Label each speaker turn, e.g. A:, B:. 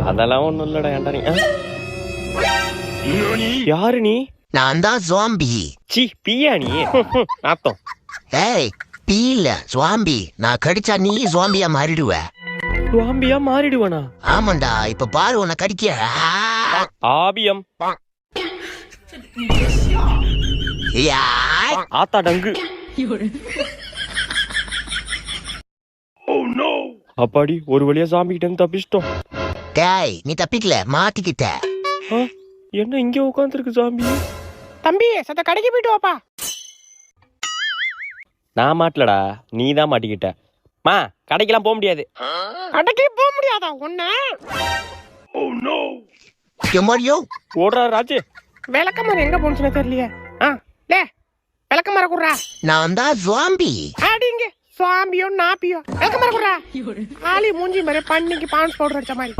A: அதெல்லாம் ஒண்ணும் இல்லடா. ஏன்டா நீ யாரு? நீ
B: நான் தான் ஜாம்பி.
A: சி பியா நீ? நாத்தம்.
B: ஏய் பீல ஜாம்பி. நான் கடிச்சா நீ ஜாம்பியா மாறிடுவ.
A: ஜாம்பியா மாறிடுவனா?
B: ஆமாண்டா, இப்ப பாரு உன்னை கடிக்க.
A: ஆபியம்.
B: யாய்.
A: ஆத்தா டங்கு. அப்பாடி ஒரு வழியா ஜாம்பி கிட்ட இருந்து தப்பிச்சிட்டோம்.
B: டேய் நீ தப்பிக்கல, மாட்டிக்கிட்ட.
A: என்ன இங்க உட்காந்துருக்கு ஜாம்பி?
C: தம்பி சத்த கடைக்கு போயிட்டு வாப்பா.
A: நான் மாட்டலடா, நீ தான் மாட்டிக்கிட்ட. மா கடைக்கெல்லாம் போக முடியாது.
C: கடைக்கே போக முடியாதா ஒன்ன?
B: எம்மாடியோ
A: ஓடுறா ராஜு.
C: விளக்கமரம் எங்க போனுச்சுன்னு தெரியலையே. லே விளக்கமரம் குடுறா.
B: நான் தான் ஜாம்பி.
C: அடிங்க சுவாம்பியோ நாப்பியோ விளக்கமரம் குடுறா. ஆளி மூஞ்சி மாதிரி பண்ணிக்கு பான்ஸ் பவுடர் அடிச்ச மாதிரி.